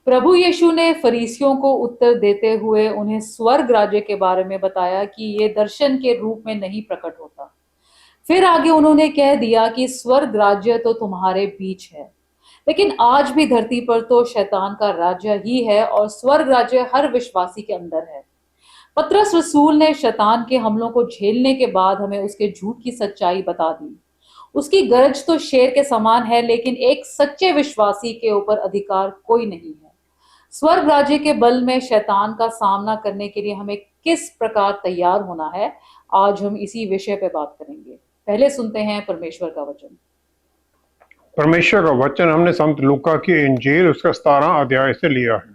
प्रभु यीशु ने फरीसियों को उत्तर देते हुए उन्हें स्वर्ग राज्य के बारे में बताया कि ये दर्शन के रूप में नहीं प्रकट होता। फिर आगे उन्होंने कह दिया कि स्वर्ग राज्य तो तुम्हारे बीच है, लेकिन आज भी धरती पर तो शैतान का राज्य ही है और स्वर्ग राज्य हर विश्वासी के अंदर है। पतरस रसूल ने शैतान के हमलों को झेलने के बाद हमें उसके झूठ की सच्चाई बता दी। उसकी गरज तो शेर के समान है, लेकिन एक सच्चे विश्वासी के ऊपर अधिकार कोई नहीं है। स्वर्ग राज्य के बल में शैतान का सामना करने के लिए हमें किस प्रकार तैयार होना है, आज हम इसी विषय पे बात करेंगे। पहले सुनते हैं परमेश्वर का वचन। परमेश्वर का वचन हमने संत लूका की इंजील उसका 17 अध्याय से लिया है।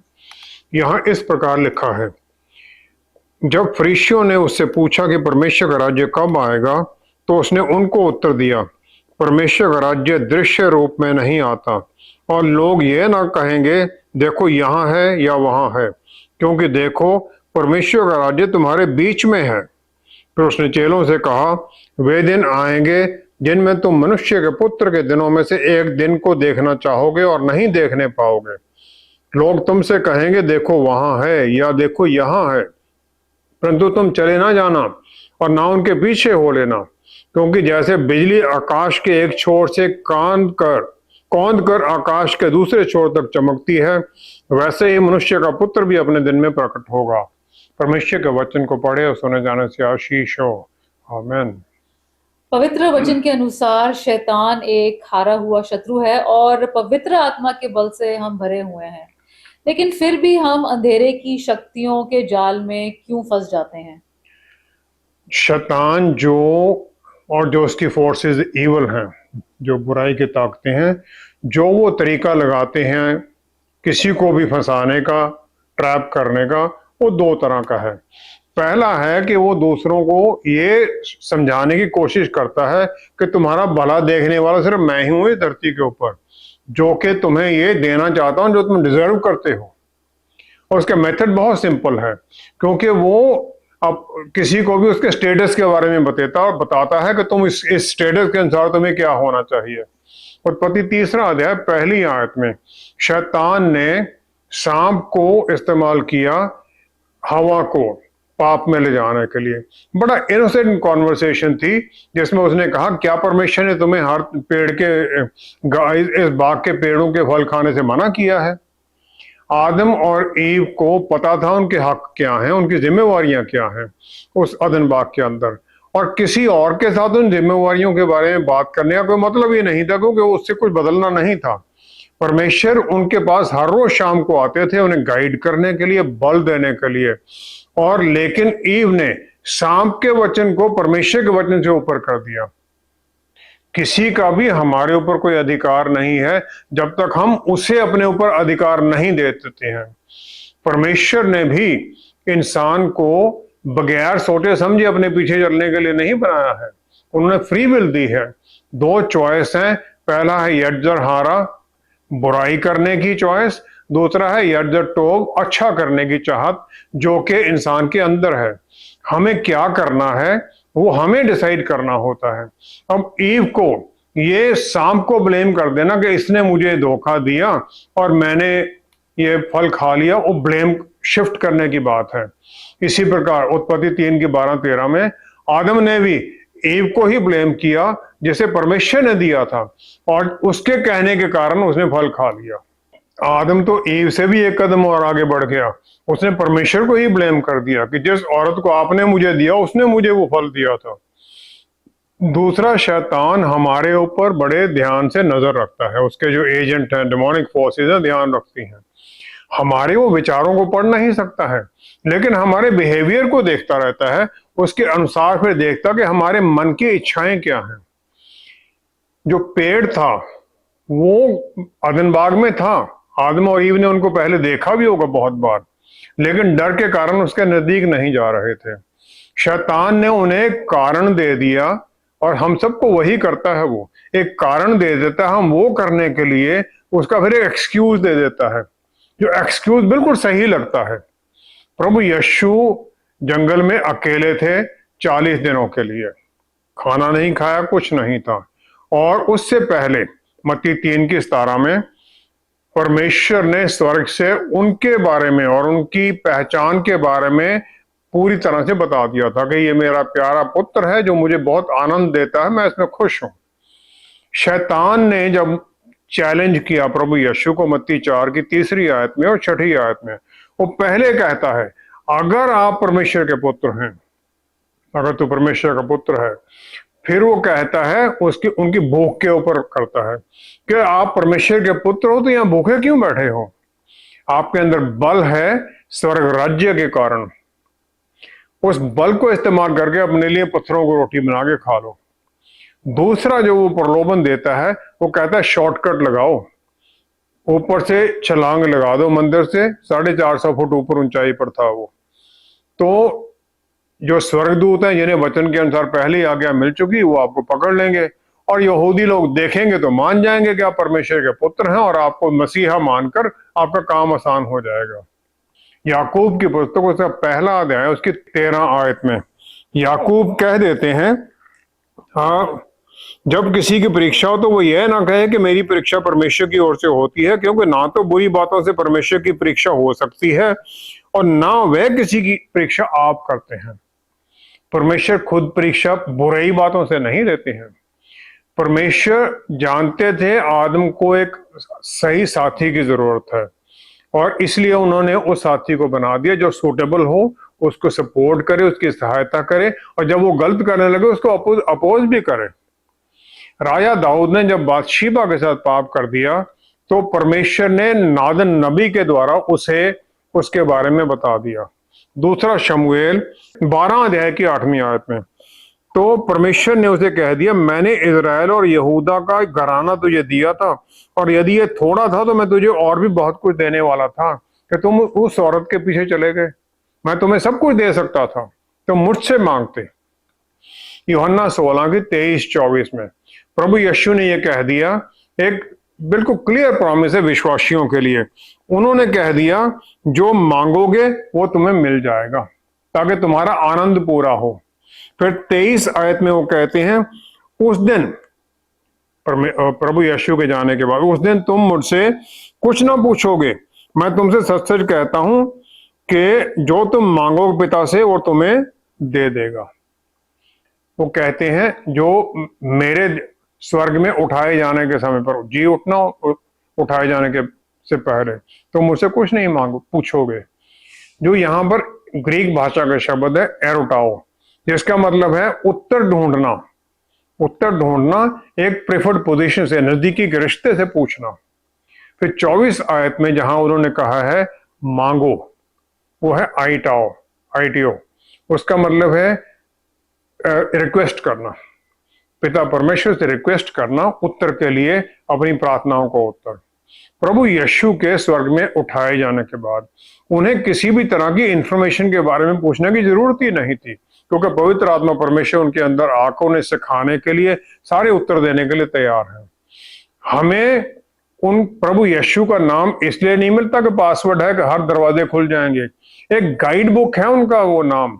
यहाँ इस प्रकार लिखा है, जब फरीसियों ने उससे पूछा कि परमेश्वर का राज्य कब आएगा, तो उसने उनको उत्तर दिया, परमेश्वर का राज्य दृश्य रूप में नहीं आता, और लोग ये ना कहेंगे देखो यहाँ है या वहाँ है, क्योंकि देखो परमेश्वर का राज्य तुम्हारे बीच में है। फिर उसने चेलों से कहा, वे दिन आएंगे जिनमें तुम मनुष्य के पुत्र के दिनों में से एक दिन को देखना चाहोगे और नहीं देखने पाओगे। लोग तुमसे कहेंगे देखो वहां है या देखो यहाँ है, परंतु तुम चले ना जाना और ना उनके पीछे हो लेना, क्योंकि जैसे बिजली आकाश के एक छोर से कौंध कर आकाश के दूसरे छोर तक चमकती है, वैसे ही मनुष्य का पुत्र भी अपने दिन में प्रकट होगा। परमेश्वर के वचन को पढ़े और सुने जाने से आशीष हो। आमीन। पवित्र वचन के अनुसार शैतान एक हारा हुआ शत्रु है और पवित्र आत्मा के बल से हम भरे हुए हैं, लेकिन फिर भी हम अंधेरे की शक्तियों के जाल में क्यों फंस जाते हैं? शैतान जो उसकी फोर्सेस इवल हैं, जो बुराई की ताकतें हैं, जो वो तरीका लगाते हैं किसी को भी फंसाने का, ट्रैप करने का, वो दो तरह का है। पहला है कि वो दूसरों को ये समझाने की कोशिश करता है कि तुम्हारा भला देखने वाला सिर्फ मैं ही हूं इस धरती के ऊपर, जो कि तुम्हें ये देना चाहता हूं जो तुम डिजर्व करते हो। और उसका मेथड बहुत सिंपल है, क्योंकि वो अब किसी को भी उसके स्टेटस के बारे में बताता है कि तुम इस स्टेटस के अनुसार तुम्हें क्या होना चाहिए। उत्पत्ति 3 अध्याय 1 आयत में शैतान ने सांप को इस्तेमाल किया हवा को पाप में ले जाने के लिए। बड़ा इनोसेंट कॉन्वर्सेशन थी, जिसमें उसने कहा, क्या परमेश्वर ने तुम्हें हर पेड़ के इस बाग के पेड़ों के फल खाने से मना किया है? आदम और ईव को पता था उनके हक क्या हैं, उनकी जिम्मेवारियां क्या हैं उस अदन बाग के अंदर, और किसी और के साथ उन जिम्मेवारियों के बारे में बात करने का कोई मतलब ही नहीं था, क्योंकि उससे कुछ बदलना नहीं था। परमेश्वर उनके पास हर रोज शाम को आते थे उन्हें गाइड करने के लिए, बल देने के लिए, और लेकिन ईव ने सांप के वचन को परमेश्वर के वचन से ऊपर कर दिया। किसी का भी हमारे ऊपर कोई अधिकार नहीं है जब तक हम उसे अपने ऊपर अधिकार नहीं दे देते हैं। परमेश्वर ने भी इंसान को बगैर सोचे समझे अपने पीछे चलने के लिए नहीं बनाया है, उन्होंने फ्री विल दी है। दो चॉइस हैं, पहला है यज्जर हारा, बुराई करने की चॉइस, दूसरा है यज्जर टोब, अच्छा करने की चाहत, जो कि इंसान के अंदर है। हमें क्या करना है वो हमें डिसाइड करना होता है। अब ईव को ये सांप को ब्लेम कर देना कि इसने मुझे धोखा दिया और मैंने ये फल खा लिया, वो ब्लेम शिफ्ट करने की बात है। इसी प्रकार उत्पत्ति 3 की 12-13 में आदम ने भी ईव को ही ब्लेम किया जिसे परमेश्वर ने दिया था, और उसके कहने के कारण उसने फल खा लिया। आदम तो ईव से भी एक कदम और आगे बढ़ गया, उसने परमेश्वर को ही ब्लेम कर दिया कि जिस औरत को आपने मुझे दिया उसने मुझे वो फल दिया था। दूसरा, शैतान हमारे ऊपर बड़े ध्यान से नजर रखता है, उसके जो एजेंट हैं, डेमोनिक फोर्सेस हैं, ध्यान रखती हैं। हमारे वो विचारों को पढ़ नहीं सकता है, लेकिन हमारे बिहेवियर को देखता रहता है, उसके अनुसार फिर देखता कि हमारे मन की इच्छाएं क्या हैं। जो पेड़ था वो अदन बाग में था, आदम और ईव ने उनको पहले देखा भी होगा बहुत बार, लेकिन डर के कारण उसके नजदीक नहीं जा रहे थे। शैतान ने उन्हें कारण दे दिया, और हम सबको वही करता है, वो एक कारण दे देता है, हम वो करने के लिए उसका फिर एक एक्सक्यूज दे देता है, जो एक्सक्यूज बिल्कुल सही लगता है। प्रभु यीशु जंगल में अकेले थे 40 दिनों के लिए, खाना नहीं खाया, कुछ नहीं था। और उससे पहले मत्ती 3 की 17 में परमेश्वर ने स्वर्ग से उनके बारे में और उनकी पहचान के बारे में पूरी तरह से बता दिया था कि ये मेरा प्यारा पुत्र है जो मुझे बहुत आनंद देता है, मैं इसमें खुश हूं। शैतान ने जब चैलेंज किया प्रभु यीशु को मत्ती 4 की 3री आयत में और 6ठी आयत में, वो पहले कहता है अगर आप परमेश्वर के पुत्र हैं, अगर तू परमेश्वर का पुत्र है, फिर वो कहता है उसकी उनकी भूख के ऊपर करता है कि आप परमेश्वर के पुत्र हो तो यहाँ भूखे क्यों बैठे हो? आपके अंदर बल है स्वर्ग राज्य के कारण, उस बल को इस्तेमाल करके अपने लिए पत्थरों को रोटी बना के खा लो। दूसरा जो वो प्रलोभन देता है, वो कहता है शॉर्टकट लगाओ, ऊपर से छलांग लगा दो, मंदिर से 450 फुट ऊपर ऊंचाई पर था वो। तो जो स्वर्गदूत हैं जिन्हें वचन के अनुसार पहली आज्ञा मिल चुकी, वो आपको पकड़ लेंगे और यहूदी लोग देखेंगे तो मान जाएंगे कि आप परमेश्वर के पुत्र हैं और आपको मसीहा मानकर आपका काम आसान हो जाएगा। याकूब की पुस्तक उसका पहला अध्याय उसकी 13 आयत में याकूब कह देते हैं, हाँ, जब किसी की परीक्षा हो तो वो यह ना कहे कि मेरी परीक्षा परमेश्वर की ओर से होती है, क्योंकि ना तो बुरी बातों से परमेश्वर की परीक्षा हो सकती है और ना वह किसी की परीक्षा आप करते हैं। परमेश्वर खुद परीक्षा बुरी बातों से नहीं देते हैं। परमेश्वर जानते थे आदम को एक सही साथी की जरूरत है और इसलिए उन्होंने उस साथी को बना दिया जो सूटेबल हो, उसको सपोर्ट करे, उसकी सहायता करे और जब वो गलत करने लगे उसको अपोज भी करे। राजा दाऊद ने जब बादशीबा के साथ पाप कर दिया तो परमेश्वर ने नादन नबी के द्वारा उसे उसके बारे में बता दिया। दूसरा शमूएल 12 अध्याय की 8वीं आयत में, तो परमेश्वर ने उसे कह दिया, मैंने इजराइल और यहूदा का घराना तुझे दिया था और यदि ये थोड़ा था तो मैं तुझे और भी बहुत कुछ देने वाला था कि तुम उस औरत के पीछे चले गए। मैं तुम्हें सब कुछ दे सकता था, तुम मुझसे मांगते। यूहन्ना 16 की 23-24 में प्रभु यीशु ने यह कह दिया, एक बिल्कुल क्लियर प्रॉमिस है विश्वासियों के लिए। उन्होंने कह दिया जो मांगोगे वो तुम्हें मिल जाएगा ताकि तुम्हारा आनंद पूरा हो। फिर 23 आयत में वो कहते हैं, उस दिन प्रभु यीशु के जाने के बाद, उस दिन तुम मुझसे कुछ ना पूछोगे, मैं तुमसे सच सच कहता हूं कि जो तुम मांगोगे पिता से वो तुम्हें दे देगा। वो कहते हैं जो मेरे स्वर्ग में उठाए जाने के समय पर, जी उठना उठाए जाने के से पहले, तो मुझसे कुछ नहीं मांगो पूछोगे। जो यहाँ पर ग्रीक भाषा का शब्द है एरोटाओ, जिसका मतलब है उत्तर ढूंढना। उत्तर ढूंढना एक प्रेफर्ड पोजीशन से, नजदीकी के रिश्ते से पूछना। फिर 24 आयत में जहां उन्होंने कहा है मांगो, वो है आईटीओ, उसका मतलब है रिक्वेस्ट करना, पिता परमेश्वर से रिक्वेस्ट करना उत्तर के लिए, अपनी प्रार्थनाओं को उत्तर। प्रभु यीशु के स्वर्ग में उठाए जाने के बाद उन्हें किसी भी तरह की इंफॉर्मेशन के बारे में पूछने की जरूरत ही नहीं थी, क्योंकि पवित्र आत्मा परमेश्वर उनके अंदर आकर उन्हें सिखाने के लिए, सारे उत्तर देने के लिए तैयार है। हमें उन प्रभु यीशु का नाम इसलिए नहीं मिलता कि पासवर्ड है कि हर दरवाजे खुल जाएंगे। एक गाइड बुक है उनका, वो नाम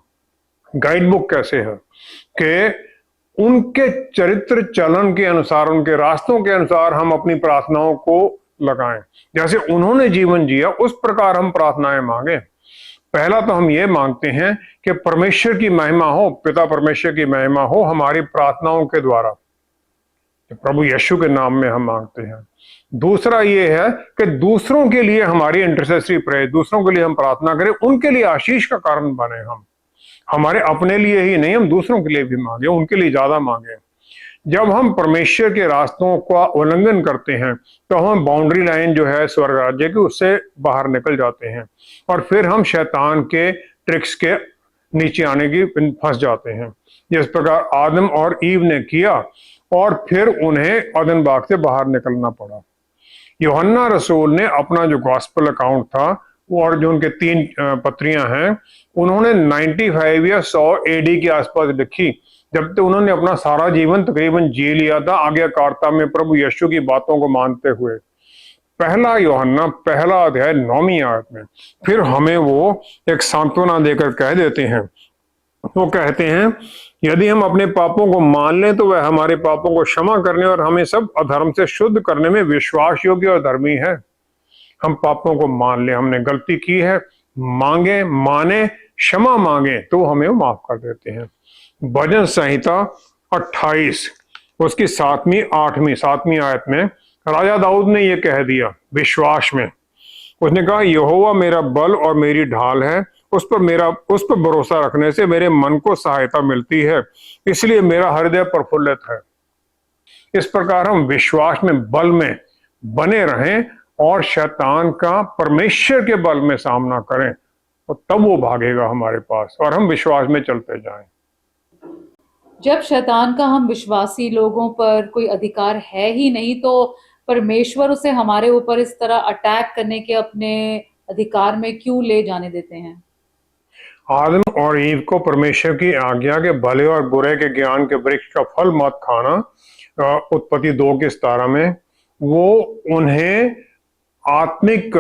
गाइड बुक कैसे है कि उनके चरित्र चलन के अनुसार, उनके रास्तों के अनुसार हम अपनी प्रार्थनाओं को लगाएं। जैसे उन्होंने जीवन जिया उस प्रकार हम प्रार्थनाएं मांगे। पहला तो हम ये मांगते हैं कि परमेश्वर की महिमा हो, पिता परमेश्वर की महिमा हो हमारी प्रार्थनाओं के द्वारा, प्रभु यीशु के नाम में हम मांगते हैं। दूसरा ये है कि दूसरों के लिए हमारी इंटरसेसरी प्रेयर, दूसरों के लिए हम प्रार्थना करें, उनके लिए आशीष का कारण बने। हम हमारे अपने लिए ही नहीं, हम दूसरों के लिए भी मांगे, उनके लिए ज्यादा मांगे। जब हम परमेश्वर के रास्तों का उल्लंघन करते हैं तो हम बाउंड्री लाइन जो है स्वर्ग राज्य की, उससे बाहर निकल जाते हैं और फिर हम शैतान के ट्रिक्स के नीचे आने की फंस जाते हैं, जिस प्रकार आदम और ईव ने किया और फिर उन्हें अदन बाग से बाहर निकलना पड़ा। यूहन्ना रसूल ने अपना जो गॉस्पेल अकाउंट था और जो उनके 3 पत्रियां हैं, उन्होंने 95 या 100 AD के आसपास लिखी, जब तक उन्होंने अपना सारा जीवन तकरीबन जी लिया था आज्ञाकारिता में प्रभु यीशु की बातों को मानते हुए। पहला यूहन्ना पहला अध्याय 9वीं आयत में फिर हमें वो एक सांत्वना देकर कह देते हैं, वो कहते हैं यदि हम अपने पापों को मान लें तो वह हमारे पापों को क्षमा करने और हमें सब अधर्म से शुद्ध करने में विश्वास योग्य और धर्मी है। हम पापों को मान ले, हमने गलती की है, मांगे, माने, क्षमा मांगे तो हमें वो माफ कर देते हैं। भजन संहिता 28 उसकी 7वीं आयत में राजा दाऊद ने ये कह दिया विश्वास में, उसने कहा यहोवा मेरा बल और मेरी ढाल है, उस पर भरोसा रखने से मेरे मन को सहायता मिलती है, इसलिए मेरा हृदय प्रफुल्लित है। इस प्रकार हम विश्वास में, बल में बने रहें और शैतान का परमेश्वर के बल में सामना करें, और तब वो भागेगा हमारे पास और हम विश्वास में चलते जाएं। जब शैतान का हम विश्वासी लोगों पर कोई अधिकार है ही नहीं, तो परमेश्वर उसे हमारे ऊपर इस तरह अटैक करने के अपने अधिकार में क्यों ले जाने देते हैं? आदम और ईव को परमेश्वर की आज्ञा के भले और बुरे के ज्ञान के वृक्ष का फल मत खाना, उत्पत्ति 2:17 में, वो उन्हें आत्मिक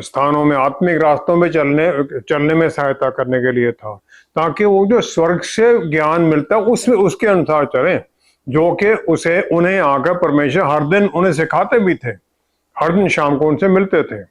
स्थानों में, आत्मिक रास्तों में चलने में सहायता करने के लिए था, ताकि वो जो स्वर्ग से ज्ञान मिलता है उसके अनुसार चलें, जो कि उन्हें आकर परमेश्वर हर दिन उन्हें सिखाते भी थे, हर दिन शाम को उनसे मिलते थे।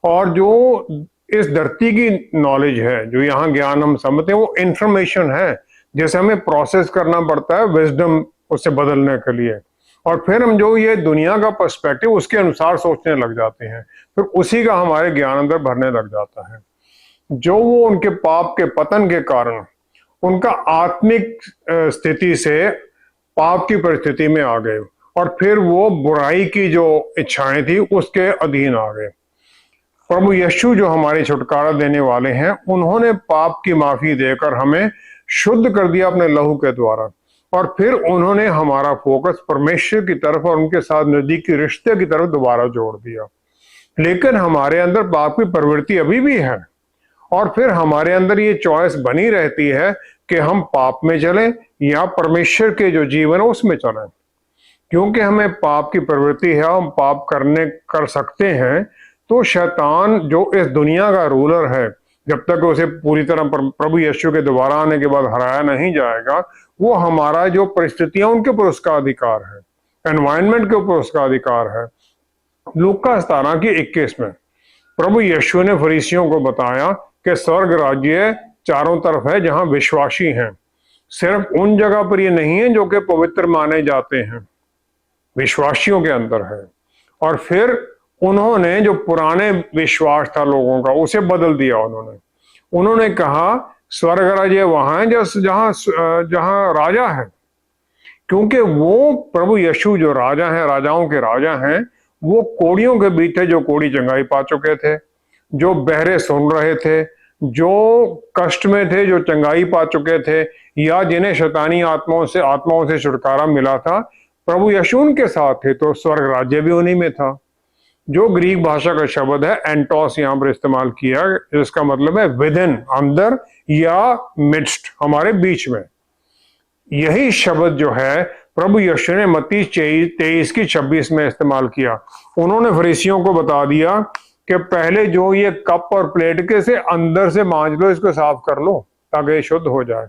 और जो इस धरती की नॉलेज है, जो यहाँ ज्ञान हम समझते हैं, वो इंफॉर्मेशन है, जैसे हमें प्रोसेस करना पड़ता है विजडम उससे बदलने के लिए, और फिर हम जो ये दुनिया का पर्सपेक्टिव उसके अनुसार सोचने लग जाते हैं, फिर उसी का हमारे ज्ञान अंदर भरने लग जाता है। जो वो उनके पाप के पतन के कारण उनका आत्मिक स्थिति से पाप की परिस्थिति में आ गए, और फिर वो बुराई की जो इच्छाएं थी उसके अधीन आ गए। प्रभु यीशु जो हमारे छुटकारा देने वाले हैं, उन्होंने पाप की माफी देकर हमें शुद्ध कर दिया अपने लहू के द्वारा, और फिर उन्होंने हमारा फोकस परमेश्वर की तरफ और उनके साथ नजदीकी रिश्ते की तरफ दोबारा जोड़ दिया। लेकिन हमारे अंदर पाप की प्रवृत्ति अभी भी है, और फिर हमारे अंदर ये चॉइस बनी रहती है कि हम पाप में चलें या परमेश्वर के जो जीवन है उसमें चलें। क्योंकि हमें पाप की प्रवृत्ति है, हम पाप कर सकते हैं, तो शैतान जो इस दुनिया का रूलर है, जब तक उसे पूरी तरह प्रभु यीशु के दोबारा आने के बाद हराया नहीं जाएगा, वो हमारा जो परिस्थितियां उनके ऊपर उसका अधिकार है, एनवायरनमेंट के ऊपर उसका अधिकार है। लूका 17:21 में प्रभु यीशु ने फरीसियों को बताया कि स्वर्ग राज्य चारों तरफ है जहां विश्वासी हैं, सिर्फ उन जगह पर ये नहीं है जो कि पवित्र माने जाते हैं, विश्वासियों के अंदर है। और फिर उन्होंने जो पुराने विश्वास था लोगों का उसे बदल दिया। उन्होंने कहा स्वर्ग राज्य वहां है जहां राजा है, क्योंकि वो प्रभु यीशु जो राजा है, राजाओं के राजा हैं, वो कोड़ियों के बीच थे, जो कोड़ी चंगाई पा चुके थे, जो बहरे सुन रहे थे, जो कष्ट में थे, जो चंगाई पा चुके थे, या जिन्हें शैतानी आत्माओं से छुटकारा मिला था, प्रभु यीशु उनके साथ थे, तो स्वर्ग राज्य भी उन्हीं में था। जो ग्रीक भाषा का शब्द है एंटोस यहाँ पर इस्तेमाल किया, जिसका मतलब है विदिन, अंदर, या मिडस्ट, हमारे बीच में। यही शब्द जो है प्रभु यीशु ने मत्ती 23:26 में इस्तेमाल किया। उन्होंने फरीसियों को बता दिया कि पहले जो ये कप और प्लेट के से अंदर से मांज लो, इसको साफ कर लो ताकि ये शुद्ध हो जाए।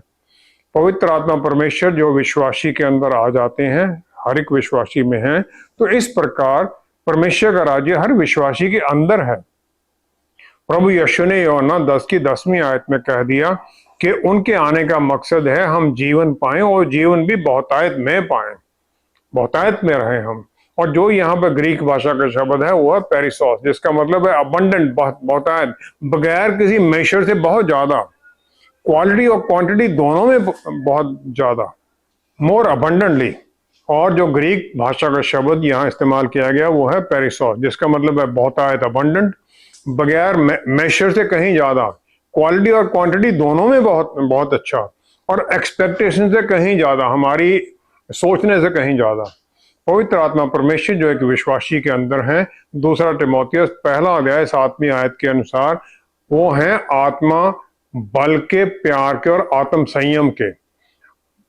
पवित्र आत्मा परमेश्वर जो विश्वासी के अंदर आ जाते हैं, हर एक विश्वासी में है, तो इस प्रकार परमेश्वर का राज्य हर विश्वासी के अंदर है। प्रभु यीशु ने यूहन्ना 10:10 आयत में कह दिया कि उनके आने का मकसद है हम जीवन पाएं, और जीवन भी बहुतायत में पाएं, बहुतायत में रहें हम। और जो यहाँ पर ग्रीक भाषा का शब्द है वो है पेरिसोस, जिसका मतलब है अबंडेंट, बहुतायत, बगैर किसी मेशर से बहुत ज्यादा, क्वालिटी और क्वांटिटी दोनों में बहुत ज्यादा, मोर अबंडेंटली। और जो ग्रीक भाषा का शब्द यहाँ इस्तेमाल किया गया वो है पेरिसोस, जिसका मतलब है बहुतायत, अबंडेंट, बगैर मेशर से कहीं ज्यादा, क्वालिटी और क्वांटिटी दोनों में बहुत बहुत अच्छा, और एक्सपेक्टेशन से कहीं ज्यादा, हमारी सोचने से कहीं ज्यादा। पवित्र आत्मा परमेश्वर जो एक विश्वासी के अंदर है, 2 तिमोथियस 1:7 आयत के अनुसार, वो है आत्मा बल के, प्यार के और आत्म संयम के।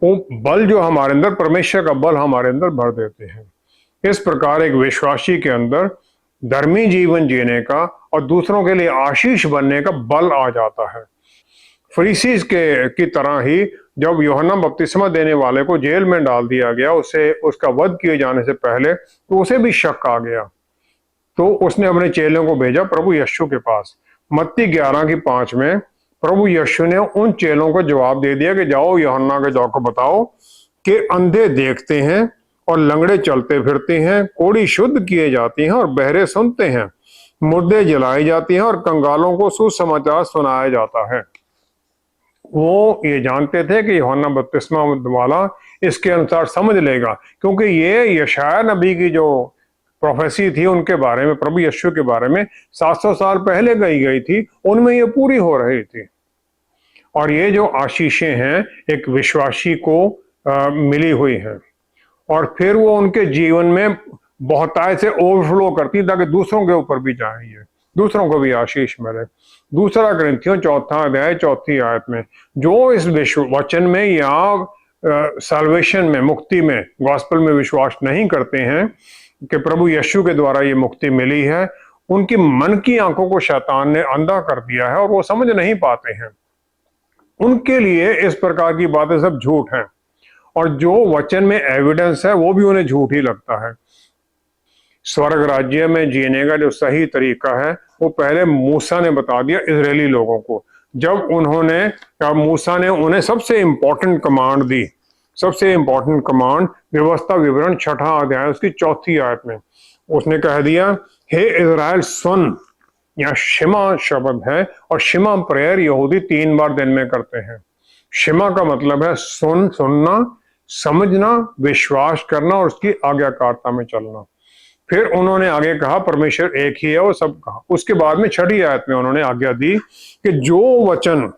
वो बल जो हमारे अंदर, परमेश्वर का बल हमारे अंदर भर देते हैं। इस प्रकार एक विश्वासी के अंदर धर्मी जीवन जीने का और दूसरों के लिए आशीष बनने का बल आ जाता है। फरीसीस की तरह ही जब यूहन्ना बपतिस्मा देने वाले को जेल में डाल दिया गया, उसका वध किए जाने से पहले, तो उसे भी शक आ गया तो उसने अपने चेलों को भेजा प्रभु यीशु के पास। मत्ती 11:5 में प्रभु यीशु ने उन चेलों को जवाब दे दिया कि जाओ यूहन्ना के जाओ को बताओ कि अंधे देखते हैं और लंगड़े चलते फिरते हैं, कोढ़ी शुद्ध किए जाते हैं और बहरे सुनते हैं, मुर्दे जलाई जाती हैं और कंगालों को सुसमाचार सुनाया जाता है। वो ये जानते थे कि यूहन्ना बपतिस्मा वाला इसके अनुसार समझ लेगा, क्योंकि ये यशाया नबी की जो प्रोफेसी थी उनके बारे में, प्रभु यीशु के बारे में 700 साल पहले गई थी, उनमें ये पूरी हो रही थी। और ये जो आशीषें हैं एक विश्वासी को मिली हुई हैं, और फिर वो उनके जीवन में बहुतायत से ओवरफ्लो करती ताकि दूसरों के ऊपर भी जाए, ये दूसरों को भी आशीष मिले। दूसरा ग्रंथियों 4 अध्याय 4 आयत में, जो इस विश्व वचन में या साल्वेशन में, मुक्ति में, गॉस्पेल में विश्वास नहीं करते हैं कि प्रभु यीशु के द्वारा ये मुक्ति मिली है, उनकी मन की आंखों को शैतान ने अंधा कर दिया है और वो समझ नहीं पाते हैं। उनके लिए इस प्रकार की बातें सब झूठ हैं, और जो वचन में एविडेंस है वो भी उन्हें झूठ ही लगता है। स्वर्ग राज्य में जीने का जो सही तरीका है वो पहले मूसा ने बता दिया इजरायली लोगों को, जब मूसा ने उन्हें सबसे इंपॉर्टेंट कमांड दी। सबसे इंपॉर्टेंट कमांड व्यवस्था विवरण 6 अध्याय उसकी 4 आयत में उसने कह दिया, हे इजराइल सुन। यहाँ शिमा शब्द है, और शिमा प्रेयर यहूदी 3 बार दिन में करते हैं। शिमा का मतलब है सुनना, समझना, विश्वास करना और उसकी आज्ञाकारिता में चलना। फिर उन्होंने आगे कहा परमेश्वर एक ही है, वो सब कहा। उसके बाद में 6 आयत में उन्होंने आज्ञा दी कि जो वचन,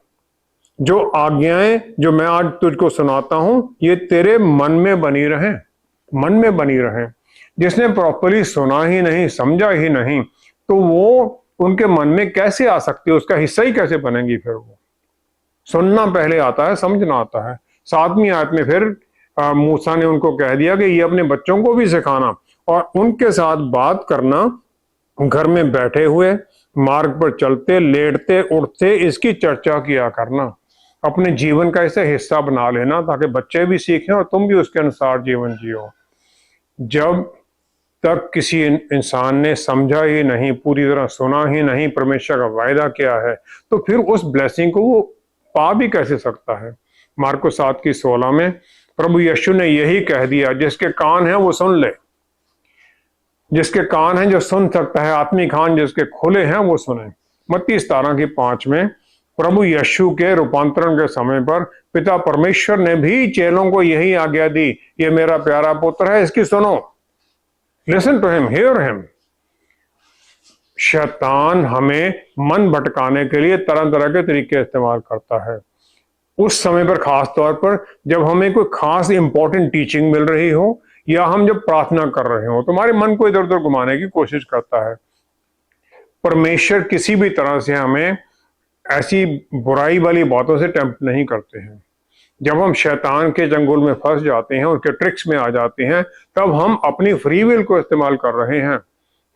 जो आज्ञाएं जो मैं आज तुझको सुनाता हूं, ये तेरे मन में बनी रहें, मन में बनी रहें। जिसने प्रॉपरली सुना ही नहीं, समझा ही नहीं, तो वो उनके मन में कैसे आ सकती है, उसका हिस्सा ही कैसे बनेंगी। फिर वो सुनना पहले आता है, समझना आता है। 7वीं आयत में फिर मूसा ने उनको कह दिया कि ये अपने बच्चों को भी सिखाना और उनके साथ बात करना, घर में बैठे हुए, मार्ग पर चलते, लेटते, उठते, इसकी चर्चा किया करना। अपने जीवन का इसे हिस्सा बना लेना ताकि बच्चे भी सीखें और तुम भी उसके अनुसार जीवन जियो। जब तक किसी इंसान ने समझा ही नहीं, पूरी तरह सुना ही नहीं परमेश्वर का वायदा क्या है, तो फिर उस ब्लेसिंग को वो पा भी कैसे सकता है। मार्को 7:16 में प्रभु यीशु ने यही कह दिया, जिसके कान हैं वो सुन ले। जिसके कान हैं जो सुन सकता है, आत्मिक कान जिसके खुले हैं वो सुने। मत्ती 17:5 में प्रभु यीशु के रूपांतरण के समय पर पिता परमेश्वर ने भी चेलों को यही आज्ञा दी, ये मेरा प्यारा पुत्र है, इसकी सुनो, listen to him, hear him. शैतान हमें मन भटकाने के लिए तरह तरह के तरीके इस्तेमाल करता है। उस समय पर, खास तौर पर जब हमें कोई खास इंपॉर्टेंट टीचिंग मिल रही हो या हम जब प्रार्थना कर रहे हो, तो हमारे मन को इधर उधर घुमाने की कोशिश करता है। परमेश्वर किसी भी तरह से हमें ऐसी बुराई वाली बातों से टेम्प्ट नहीं करते हैं। जब हम शैतान के चंगुल में फंस जाते हैं, उनके ट्रिक्स में आ जाते हैं, तब हम अपनी फ्री विल को इस्तेमाल कर रहे हैं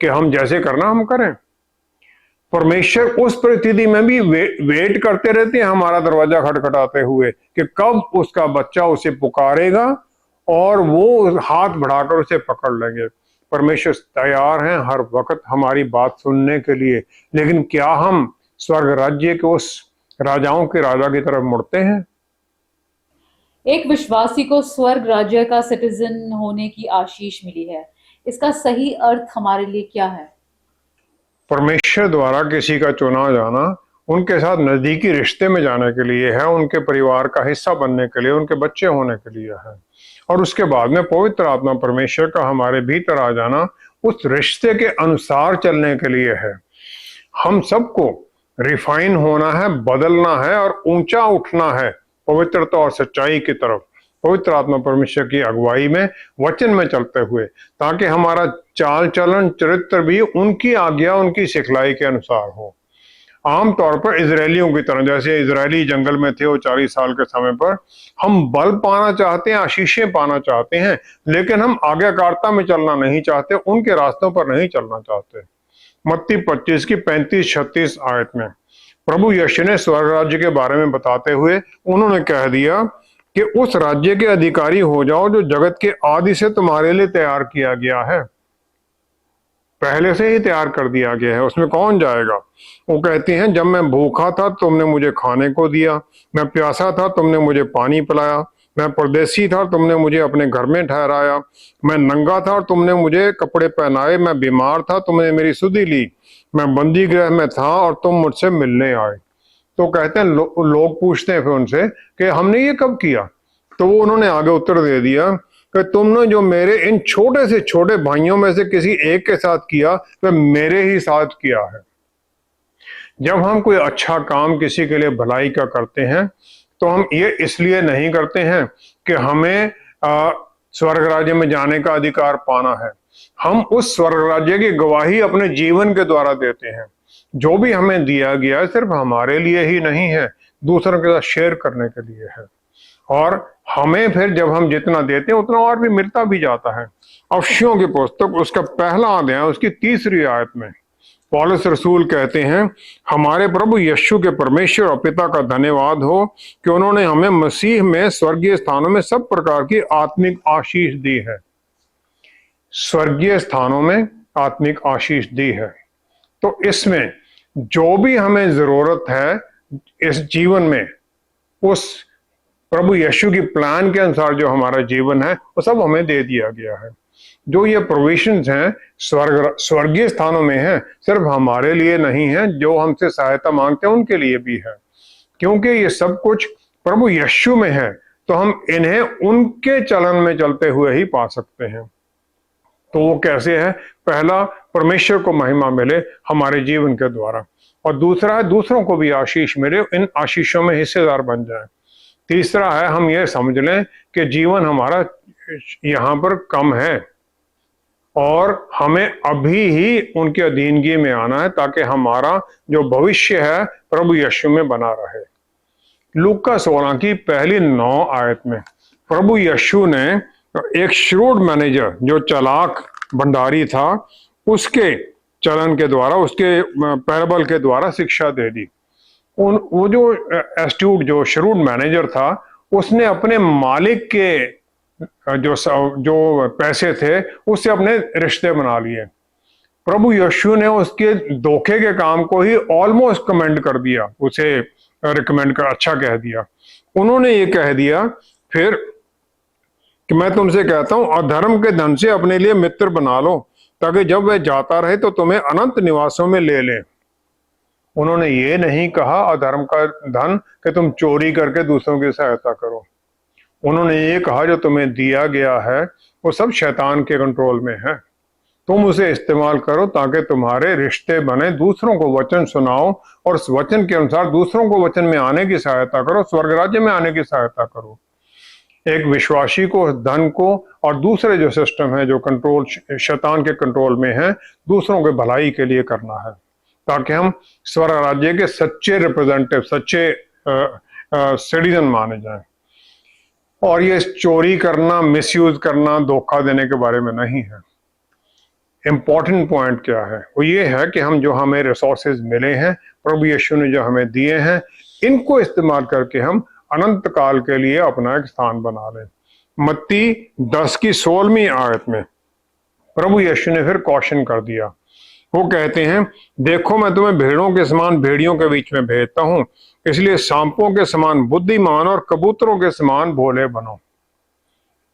कि हम जैसे करना हम करें। परमेश्वर उस परिस्थिति में भी वेट करते रहते हैं हमारा दरवाजा खटखटाते हुए कि कब उसका बच्चा उसे पुकारेगा और वो हाथ बढ़ाकर उसे पकड़ लेंगे। परमेश्वर तैयार हैं हर वक्त हमारी बात सुनने के लिए, लेकिन क्या हम स्वर्ग राज्य के उस राजाओं के राजा की तरफ मुड़ते हैं? एक विश्वासी को स्वर्ग राज्य का सिटीजन होने की आशीष मिली है, इसका सही अर्थ हमारे लिए क्या है? परमेश्वर द्वारा किसी का चुना जाना उनके साथ नजदीकी रिश्ते में जाने के लिए है, उनके परिवार का हिस्सा बनने के लिए, उनके बच्चे होने के लिए है, और उसके बाद में पवित्र आत्मा परमेश्वर का हमारे भीतर आ जाना उस रिश्ते के अनुसार चलने के लिए है। हम सबको रिफाइन होना है, बदलना है और ऊंचा उठना है पवित्रता और सच्चाई की तरफ, पवित्र आत्मा परमेश्वर की अगुवाई में, वचन में चलते हुए, ताकि हमारा चाल चलन, चरित्र भी उनकी आज्ञा, उनकी सिखलाई के अनुसार हो। आमतौर पर इजरायलियों की तरह, जैसे इजरायली जंगल में थे वो 40 साल के समय पर, हम बल पाना चाहते हैं, आशीषें पाना चाहते हैं, लेकिन हम आज्ञाकारिता में चलना नहीं चाहते, उनके रास्तों पर नहीं चलना चाहते। मत्ती 25:35-36 आयत में प्रभु यीशु ने स्वर्ग राज्य के बारे में बताते हुए उन्होंने कह दिया कि उस राज्य के अधिकारी हो जाओ जो जगत के आदि से तुम्हारे लिए तैयार किया गया है। पहले से ही तैयार कर दिया गया है, उसमें कौन जाएगा। वो कहती हैं, जब मैं भूखा था तुमने मुझे खाने को दिया, मैं प्यासा था तुमने मुझे पानी पिलाया, मैं परदेसी था तुमने मुझे अपने घर में ठहराया, मैं नंगा था और तुमने मुझे कपड़े पहनाए, मैं बीमार था तुमने मेरी सुधि ली, मैं बंदी गृह में था और तुम मुझसे मिलने आए। तो कहते हैं लोग पूछते हैं फिर उनसे कि हमने ये कब किया। तो वो उन्होंने आगे उत्तर दे दिया कि तुमने जो मेरे इन छोटे से छोटे भाइयों में से किसी एक के साथ किया वह मेरे ही साथ किया है। जब हम कोई अच्छा काम किसी के लिए भलाई का करते हैं तो हम ये इसलिए नहीं करते हैं कि हमें स्वर्ग राज्य में जाने का अधिकार पाना है। हम उस स्वर्ग राज्य की गवाही अपने जीवन के द्वारा देते हैं। जो भी हमें दिया गया है सिर्फ हमारे लिए ही नहीं है, दूसरों के साथ शेयर करने के लिए है। और हमें फिर जब हम जितना देते हैं उतना और भी मिलता भी जाता है। अफसियों की पुस्तक उसका पहला अध्याय उसकी 3री आयत में पौलुस रसूल कहते हैं, हमारे प्रभु यीशु के परमेश्वर और पिता का धन्यवाद हो कि उन्होंने हमें मसीह में स्वर्गीय स्थानों में सब प्रकार की आत्मिक आशीष दी है। स्वर्गीय स्थानों में आत्मिक आशीष दी है। तो इसमें जो भी हमें जरूरत है इस जीवन में, उस प्रभु यीशु की प्लान के अनुसार जो हमारा जीवन है वो सब हमें दे दिया गया है। जो ये प्रोविजंस हैं स्वर्गीय स्थानों में हैं, सिर्फ हमारे लिए नहीं है, जो हमसे सहायता मांगते हैं उनके लिए भी है। क्योंकि ये सब कुछ प्रभु यीशु में है तो हम इन्हें उनके चलन में चलते हुए ही पा सकते हैं। तो वो कैसे है? पहला, परमेश्वर को महिमा मिले हमारे जीवन के द्वारा, और दूसरा है दूसरों को भी आशीष मिले, इन आशीषों में हिस्सेदार बन जाए। तीसरा है हम ये समझ लें कि जीवन हमारा यहाँ पर कम है और हमें अभी ही उनके अधीनगी में आना है ताकि हमारा जो भविष्य है प्रभु यीशु में बना रहे। लूका 16 की पहली 9 आयत में प्रभु यीशु ने एक श्रूड मैनेजर जो चालाक भंडारी था उसके चलन के द्वारा, उसके पैराबल के द्वारा शिक्षा दे दी। वो जो एस्ट्यूट जो श्रूड मैनेजर था उसने अपने मालिक के जो पैसे थे उससे अपने रिश्ते बना लिए। प्रभु यीशु ने उसके धोखे के काम को ही ऑलमोस्ट कमेंड कर दिया, उसे रिकमेंड कर अच्छा कह दिया। उन्होंने ये कह दिया फिर कि मैं तुमसे कहता हूं अधर्म के धन से अपने लिए मित्र बना लो ताकि जब वह जाता रहे तो तुम्हें अनंत निवासों में ले ले। उन्होंने ये नहीं कहा अधर्म का धन कि तुम चोरी करके दूसरों की सहायता करो। उन्होंने ये कहा जो तुम्हें दिया गया है वो सब शैतान के कंट्रोल में है, तुम उसे इस्तेमाल करो ताकि तुम्हारे रिश्ते बने, दूसरों को वचन सुनाओ और उस वचन के अनुसार दूसरों को वचन में आने की सहायता करो, स्वर्ग राज्य में आने की सहायता करो। एक विश्वासी को धन को और दूसरे जो सिस्टम है जो कंट्रोल शैतान के कंट्रोल में है, दूसरों के भलाई के लिए करना है ताकि हम स्वर्ग राज्य के सच्चे रिप्रेजेंटेटिव, सच्चे सिटीजन माने जाएं। और ये चोरी करना, मिसयूज करना, धोखा देने के बारे में नहीं है। इंपॉर्टेंट पॉइंट क्या है? वो ये है कि हम जो हमें रिसोर्सेज मिले हैं, प्रभु यीशु ने जो हमें दिए हैं, इनको इस्तेमाल करके हम अनंत काल के लिए अपना एक स्थान बना लें। मत्ती 10 की 16वीं आयत में प्रभु यीशु ने फिर कॉशन कर दिया। वो कहते हैं, देखो मैं तुम्हें भेड़ों के समान भेड़ियों के बीच में भेजता हूं, इसलिए सांपों के समान बुद्धिमान और कबूतरों के समान भोले बनो।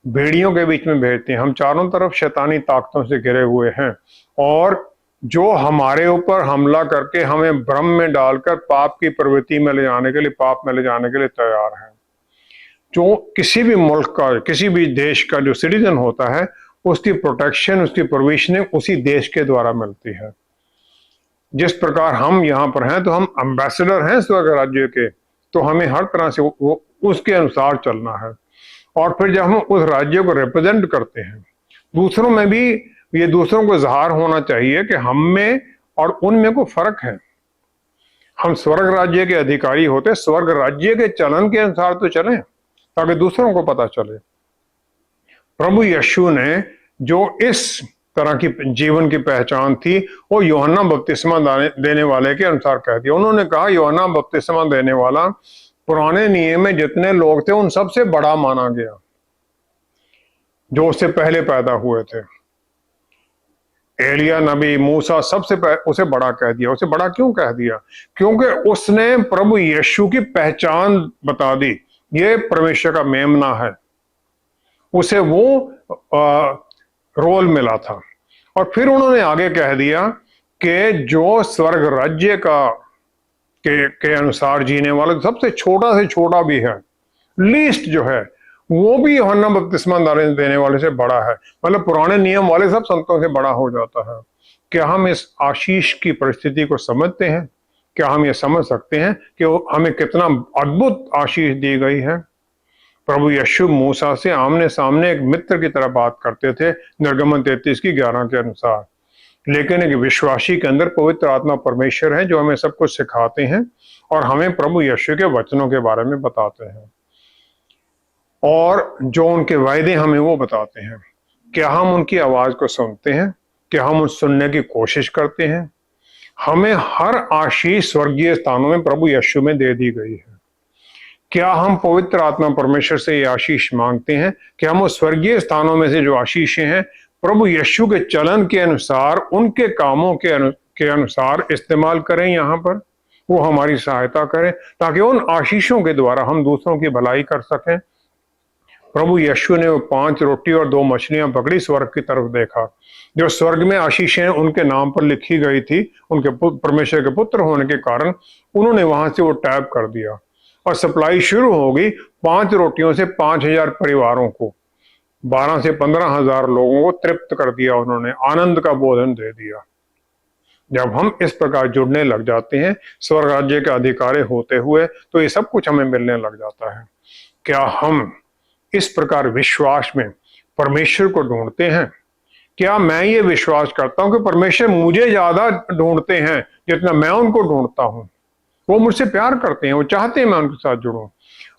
भेड़ियों के बीच में भेजते हैं। हम चारों तरफ शैतानी ताकतों से घिरे हुए हैं और जो हमारे ऊपर हमला करके हमें भ्रम में डालकर पाप की प्रवृत्ति में ले जाने के लिए, पाप में ले जाने के लिए तैयार है। जो किसी भी मुल्क का, किसी भी देश का जो सिटीजन होता है, उसकी प्रोटेक्शन, उसकी प्रोविजनिंग उसी देश के द्वारा मिलती है। जिस प्रकार हम यहाँ पर हैं तो हम एम्बेसडर हैं स्वर्ग राज्य के, तो हमें हर तरह से उसके अनुसार चलना है। और फिर जब हम उस राज्य को रिप्रेजेंट करते हैं, दूसरों में भी ये दूसरों को ज़ाहिर होना चाहिए कि हम में और उनमें को फर्क है। हम स्वर्ग राज्य के अधिकारी होते, स्वर्ग राज्य के चलन के अनुसार तो चलें ताकि दूसरों को पता चले। प्रभु यीशु ने जो इस तरह की जीवन की पहचान थी वो यूहन्ना बपतिस्मा देने वाले के अनुसार कह दिया। उन्होंने कहा यूहन्ना बपतिस्मा देने वाला पुराने नियम में जितने लोग थे उन सबसे बड़ा माना गया जो उससे पहले पैदा हुए थे। एलिया नबी, मूसा, उसे बड़ा कह दिया। उसे बड़ा क्यों कह दिया? क्योंकि उसने प्रभु यीशु की पहचान बता दी, ये परमेश्वर का मेमना है। उसे वो रोल मिला था। और फिर उन्होंने आगे कह दिया कि जो स्वर्ग राज्य के अनुसार जीने वाला सबसे छोटा से छोटा भी है, लीस्ट जो है, वो भी यूहन्ना बपतिस्मा देने वाले से बड़ा है। मतलब पुराने नियम वाले सब संतों से बड़ा हो जाता है। क्या हम इस आशीष की परिस्थिति को समझते हैं? क्या हम ये समझ सकते हैं कि हमें कितना अद्भुत आशीष दी गई है? प्रभु यीशु मूसा से आमने सामने एक मित्र की तरह बात करते थे, निर्गमन 33 की 11 के अनुसार। लेकिन एक विश्वासी के अंदर पवित्र आत्मा परमेश्वर है जो हमें सब कुछ सिखाते हैं और हमें प्रभु यीशु के वचनों के बारे में बताते हैं और जो उनके वायदे हमें वो बताते हैं। क्या हम उनकी आवाज को सुनते हैं? क्या हम उस सुनने की कोशिश करते हैं? हमें हर आशीष स्वर्गीय स्थानों में प्रभु यीशु में दे दी गई है। क्या हम पवित्र आत्मा परमेश्वर से ये आशीष मांगते हैं कि हम उस स्वर्गीय स्थानों में से जो आशीषें हैं प्रभु यीशु के चलन के अनुसार, उनके कामों के अनुसार इस्तेमाल करें, यहाँ पर वो हमारी सहायता करें ताकि उन आशीषों के द्वारा हम दूसरों की भलाई कर सकें। प्रभु यीशु ने वो 5 रोटी और 2 मछलियां पकड़ी, स्वर्ग की तरफ देखा। जो स्वर्ग में आशीषें उनके नाम पर लिखी गई थी, उनके परमेश्वर के पुत्र होने के कारण उन्होंने वहां से वो टैप कर दिया और सप्लाई शुरू हो गई। 5 रोटियों से 5000 परिवारों को, 12 से 15,000 लोगों को तृप्त कर दिया। उन्होंने आनंद का भोजन दे दिया। जब हम इस प्रकार जुड़ने लग जाते हैं स्वर्ग राज्य के अधिकारी होते हुए, तो ये सब कुछ हमें मिलने लग जाता है। क्या हम इस प्रकार विश्वास में परमेश्वर को ढूंढते हैं? क्या मैं ये विश्वास करता हूं कि परमेश्वर मुझे ज्यादा ढूंढते हैं जितना मैं उनको ढूंढता हूं? वो मुझसे प्यार करते हैं, वो चाहते हैं मैं उनके साथ जुड़ूं।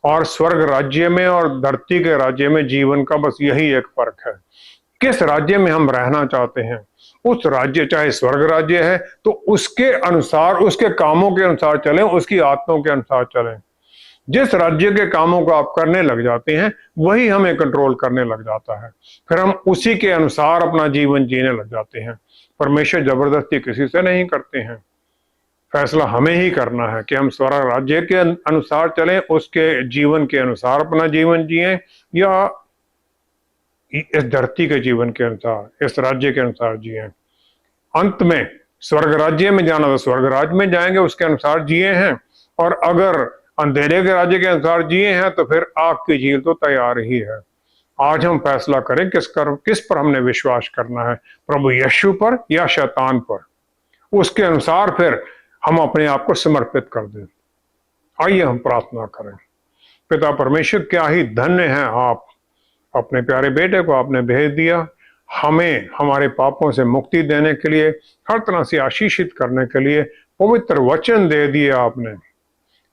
और स्वर्ग राज्य में और धरती के राज्य में जीवन का बस यही एक फर्क है, किस राज्य में हम रहना चाहते हैं। उस राज्य, चाहे स्वर्ग राज्य है, तो उसके अनुसार, उसके कामों के अनुसार चलें, उसकी आत्माओं के अनुसार चलें। जिस राज्य के कामों को आप करने लग जाते हैं वही हमें कंट्रोल करने लग जाता है, फिर हम उसी के अनुसार अपना जीवन जीने लग जाते हैं। परमेश्वर जबरदस्ती किसी से नहीं करते हैं। फैसला हमें ही करना है कि हम स्वर्ग राज्य के अनुसार चलें, उसके जीवन के अनुसार अपना जीवन जिएं, या इस धरती के जीवन के अनुसार, इस राज्य के अनुसार जिएं। अंत में स्वर्ग राज्य में जाना तो स्वर्ग राज्य में जाएंगे, उसके अनुसार जिए हैं। और अगर अंधेरे के राज्य के अनुसार जिए हैं तो फिर आग की झील तो तैयार ही है। आज हम फैसला करें किस पर हमने विश्वास करना है, प्रभु यीशु पर या शैतान पर। उसके अनुसार फिर हम अपने आप को समर्पित कर दें। आइए हम प्रार्थना करें। पिता परमेश्वर, क्या ही धन्य है आप, अपने प्यारे बेटे को आपने भेज दिया हमें हमारे पापों से मुक्ति देने के लिए, हर तरह से आशीषित करने के लिए पवित्र वचन दे दिए आपने,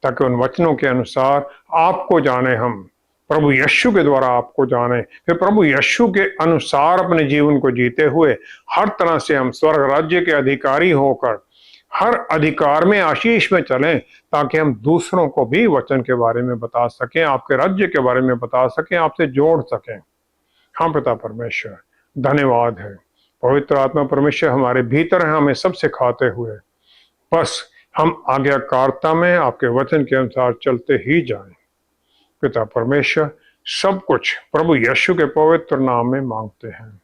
ताकि उन वचनों के अनुसार आपको जाने, हम प्रभु यीशु के द्वारा आपको जाने, फिर प्रभु यीशु के अनुसार अपने जीवन को जीते हुए हर तरह से हम स्वर्ग राज्य के अधिकारी होकर हर अधिकार में, आशीष में चलें, ताकि हम दूसरों को भी वचन के बारे में बता सकें, आपके राज्य के बारे में बता सकें, आपसे जोड़ सकें। हाँ पिता परमेश्वर, धन्यवाद है। पवित्र आत्मा परमेश्वर हमारे भीतर है, हमें सब सिखाते हुए, बस हम आज्ञाकारिता में आपके वचन के अनुसार चलते ही जाएं। पिता परमेश्वर, सब कुछ प्रभु यीशु के पवित्र नाम में मांगते हैं।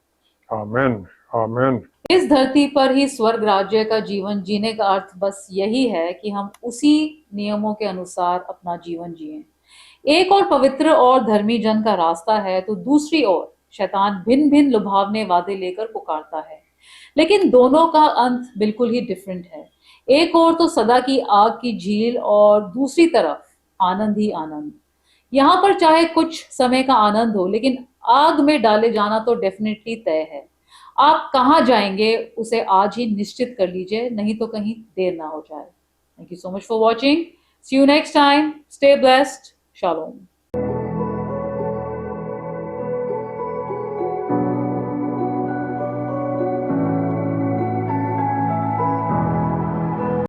आमीन, आमीन। इस धरती पर ही स्वर्ग राज्य का जीवन जीने का अर्थ बस यही है कि हम उसी नियमों के अनुसार अपना जीवन जिएं। एक और पवित्र और धर्मी जन का रास्ता है, तो दूसरी ओर शैतान भिन्न भिन्न लुभावने वादे लेकर पुकारता है, लेकिन दोनों का अंत बिल्कुल ही डिफरेंट है। एक और तो सदा की आग की झील और दूसरी तरफ आनंद ही आनंद। यहाँ पर चाहे कुछ समय का आनंद हो, लेकिन आग में डाले जाना तो डेफिनेटली तय है। आप कहाँ जाएंगे उसे आज ही निश्चित कर लीजिए, नहीं तो कहीं देर ना हो जाए। Thank you so much for watching. See you next time. Stay blessed. Shalom.